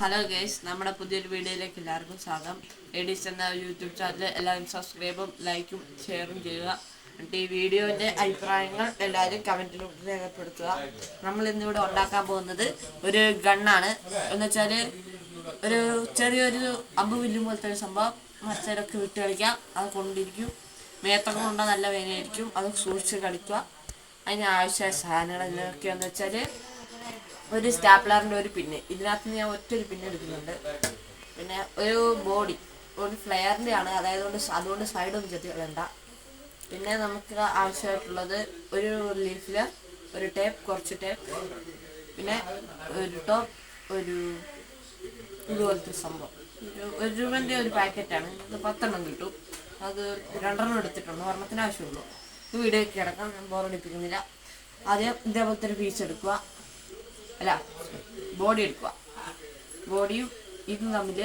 Hello guys, നമ്മുടെ പുതിയൊരു വീഡിയോയിലേക്ക് എല്ലാവർക്കും സ്വാഗതം. എഡിസ് എന്ന യൂട്യൂബ് ചാനൽ എല്ലാവരും സബ്സ്ക്രൈബും ലൈക്കും ഷെയറും ചെയ്യുക. എന്നിട്ട് ഈ വീഡിയോൻ്റെ അഭിപ്രായങ്ങൾ എല്ലാവരും കമൻറ്റിലൂടെ രേഖപ്പെടുത്തുക. നമ്മൾ ഇന്നിവിടെ ഉണ്ടാക്കാൻ പോകുന്നത് ഒരു ഗണ്ണാണ്. എന്ന് വെച്ചാൽ ഒരു ചെറിയൊരു അമ്പ് വില്ലും പോലത്തെ ഒരു സംഭവം. മറ്റേതൊക്കെ വിട്ട് കളിക്കാം. അത് കൊണ്ടിരിക്കും. മേത്തൊക്കെ കൊണ്ടാൽ നല്ല വേദനയായിരിക്കും. അത് സൂക്ഷിച്ച് കളിക്കുക. അതിന് ആവശ്യമായ സാധനങ്ങൾ എന്തൊക്കെയാണെന്ന് വെച്ചാൽ ഒരു സ്റ്റാപ്ലറിൻ്റെ ഒരു പിന്ന്, ഇതിനകത്ത് ഞാൻ ഒറ്റൊരു പിന്ന് എടുക്കുന്നുണ്ട്. പിന്നെ ഒരു ബോഡി, ഒരു ഫ്ലെയറിൻ്റെ ആണ്, അതുകൊണ്ട് സൈഡൊന്നും ചെത്തി വേണ്ട. പിന്നെ നമുക്ക് ആവശ്യമായിട്ടുള്ളത് ഒരു ലീഫില്, ഒരു ടേപ്പ്, കുറച്ച് ടേപ്പ്, പിന്നെ ഒരു ടോപ്പ്, ഒരു ഇതുപോലത്തെ സംഭവം. ഒരു രൂപൻ്റെ ഒരു പാക്കറ്റാണ്. ഇത് 10 കിട്ടും. അത് 2 എടുത്തിട്ടുണ്ട്. ഒരെണ്ണത്തിന് ആവശ്യമുള്ളൂ. ഈ വീഡിയോയ്ക്ക് കിടക്കാം, ഞാൻ ബോറടിപ്പിക്കുന്നില്ല. ആദ്യം ഇതേപോലത്തെ ഒരു പീസ് എടുക്കുക, ബോഡി എടുക്കുക. ബോഡിയും ഇതും തമ്മിൽ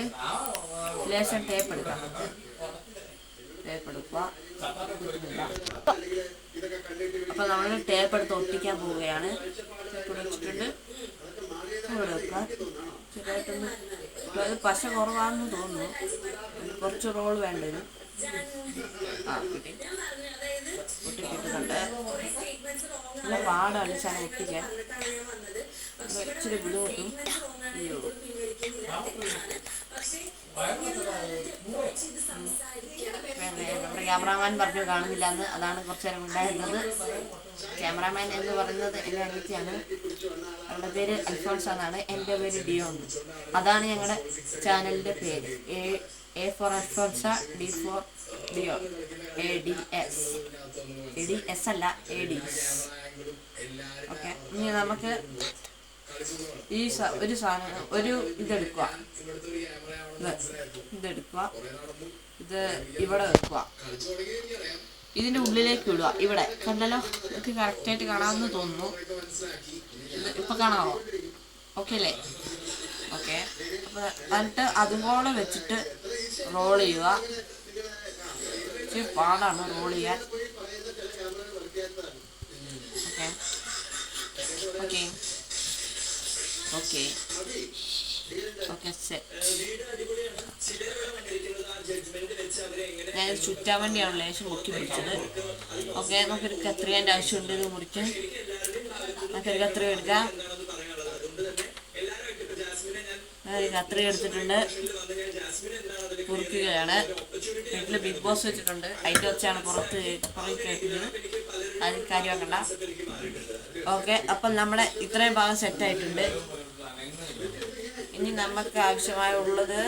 ലേശം ടേപ്പ് എടുക്കുക. അപ്പോൾ നമ്മൾ ടേപ്പ് എടുത്ത് ഒട്ടിക്കാൻ പോവുകയാണ്. ടേപ്പ് വെച്ചിട്ടുണ്ട്. ഇവിടെ വെക്കുക. ചെറുതായിട്ടൊന്ന് അത് പശ കുറവാണെന്ന് തോന്നുന്നു. കുറച്ച് റോൾ വേണ്ടി വരും. ഒട്ടിക്കിട്ടുന്നുണ്ട്. നല്ല പാടാണ് സാധനം ഒട്ടിക്കാൻ. ഇച്ചിരി ബുദ്ധിമുട്ടും. നമ്മുടെ ക്യാമറാമാൻ പറഞ്ഞു കാണുന്നില്ല എന്ന്. അതാണ് കുറച്ച് നേരം ഉണ്ടായിരുന്നത്. ക്യാമറാമാൻ എന്ന് പറയുന്നത് എൻ്റെ അനിയത്തിയാണ്. അവരുടെ പേര് അൽഫോൺസ് എന്നാണ്. എൻ്റെ പേര് ഡിയോ എന്ന്. അതാണ് ഞങ്ങളുടെ ചാനലിൻ്റെ പേര്. A for Alfonsa, D for Dio, ADS. ADS അല്ല, ADS. ഓക്കെ, ഇനി നമുക്ക് ഒരു സാധനം, ഒരു ഇതെടുക്കുക. ഇത് ഇവിടെ വെക്കുക. ഇതിൻ്റെ ഉള്ളിലേക്ക് ഇടുക. ഇവിടെ കണ്ടല്ലോ, എനിക്ക് കറക്റ്റായിട്ട് കാണാമെന്ന് തോന്നുന്നു. ഇപ്പം കാണാമോ? ഓക്കെ അല്ലേ? ഓക്കെ, അപ്പോൾ എന്നിട്ട് അതുപോലെ വെച്ചിട്ട് റോൾ ചെയ്യുക. ഇച്ചിരി പാടാണ് റോൾ ചെയ്യാൻ. Okay okay okay set. ഞാൻ ചുറ്റാൻ വേണ്ടിയാണ് ലേശം മുക്കി പിടിച്ചത്. ഓക്കെ, നമുക്കൊരു കത്രികേൻ്റെ ആവശ്യമുണ്ട്. ഇത് മുറിക്കാൻ നമുക്കൊരു കത്രിക എടുക്കാം. കത്രിക എടുത്തിട്ടുണ്ട്. കുറിക്കുകയാണ്. വീട്ടിൽ ബിഗ് ബോസ് വെച്ചിട്ടുണ്ട്. അതിൻ്റെ വെച്ചാണ് പുറത്ത് കേൾക്കുന്നത്. അത് കാര്യമാക്കണ്ട. ഓക്കെ, അപ്പം നമ്മുടെ ഇത്രയും ഭാഗം സെറ്റായിട്ടുണ്ട്. ഇനി നമുക്ക് ആവശ്യമായുള്ളത്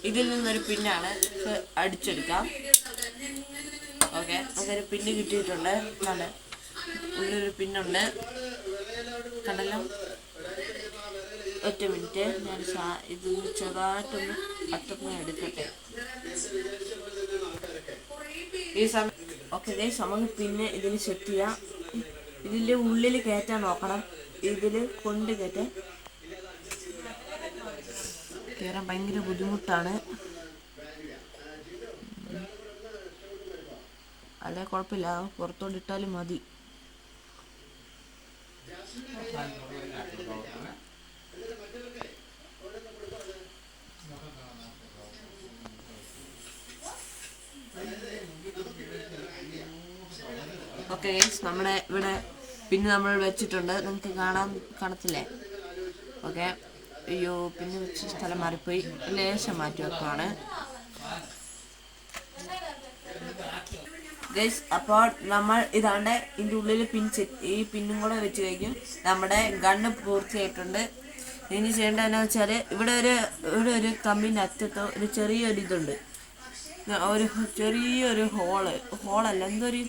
ഇതിൽ നിന്നൊരു പിന്നാണ്. അടിച്ചെടുക്കാം. ഓക്കെ, നമുക്കൊരു പിന്ന് കിട്ടിയിട്ടുണ്ട്. കണ്ട് ഉള്ളൊരു പിന്നുണ്ട്. കണ്ടല്ലോ. ഒറ്റ മിനിറ്റ്, ഞാൻ ഇത് ചെറുതായിട്ടൊന്ന് അറ്റൊന്ന് എടുക്കട്ടെ. ഈ സമയം ഓക്കെ, ഇതേ സമയം പിന്നെ ഇതിൽ സെറ്റ് ചെയ്യാം. ഇതിൻ്റെ ഉള്ളിൽ കയറ്റാൻ നോക്കണം. ഇതിൽ കൊണ്ട് കയറ്റാൻ ഭയങ്കര ബുദ്ധിമുട്ടാണ്. അല്ലേ കുഴപ്പമില്ല, പുറത്തോട്ടിട്ടാലും മതി. ഓക്കെ ഗൈസ്, നമ്മുടെ ഇവിടെ പിന്നെ നമ്മൾ വെച്ചിട്ടുണ്ട്. നിങ്ങൾക്ക് കാണത്തില്ലേ? ഓക്കെ, അയ്യോ, പിന്നെ വെച്ച സ്ഥലം മാറിപ്പോയി. ലേശം മാറ്റി വെക്കുവാണ് ഗൈസ്. അപ്പോൾ നമ്മൾ ഇതാണ്ട് ഇതിൻ്റെ ഉള്ളിൽ ഈ പിന്നും കൂടെ വെച്ച് കഴിഞ്ഞു. നമ്മുടെ ഗണ്ണ് പൂർത്തിയായിട്ടുണ്ട്. ഇനി ചെയ്യേണ്ടതെന്ന് വെച്ചാൽ ഇവിടെ ഒരു കമ്പിൻ്റെ അറ്റത്ത് ഒരു ചെറിയൊരു ഇതുണ്ട്. ഒരു ചെറിയൊരു ഹോളല്ല, എന്തൊരു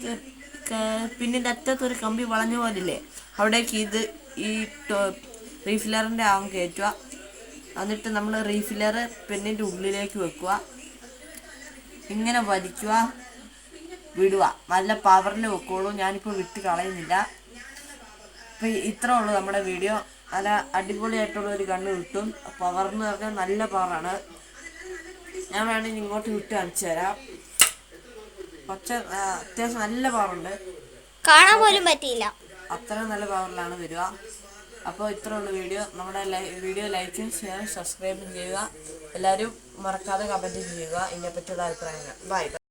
പിന്നിൻ്റെ അറ്റത്തൊരു കമ്പി വളഞ്ഞ പോലില്ലേ, അവിടേക്ക് ഈ റീഫില്ലറിൻ്റെ ആവും കയറ്റുക. എന്നിട്ട് നമ്മൾ റീഫില്ലർ പെന്നിൻ്റെ ഉള്ളിലേക്ക് വെക്കുക. ഇങ്ങനെ വലിക്കുക, വിടുക. നല്ല പവറിൽ വെക്കുള്ളൂ. ഞാനിപ്പോൾ വിട്ട് കളയുന്നില്ല. അപ്പോൾ ഇത്രേ ഉള്ളൂ നമ്മുടെ വീഡിയോ. നല്ല അടിപൊളിയായിട്ടുള്ള ഒരു കണ്ണ് കിട്ടും. പവറെന്ന് പറഞ്ഞാൽ നല്ല പവറാണ്. ഞാൻ വേണമെങ്കിൽ ഇങ്ങോട്ട് വിട്ട് കാണിച്ചു തരാം. അത്യാവശ്യം നല്ല പവറുണ്ട്. കാണാൻ പോലും പറ്റിയില്ല. അത്ര നല്ല പവറിലാണ് വരിക. അപ്പോൾ ഇത്രയുള്ള വീഡിയോ. നമ്മുടെ വീഡിയോ ലൈക്കും ഷെയറും സബ്സ്ക്രൈബും ചെയ്യുക. എല്ലാവരും മറക്കാതെ കമൻറ്റ് ചെയ്യുക ഇതിനെപ്പറ്റിയുള്ള അഭിപ്രായങ്ങൾ. ബൈ.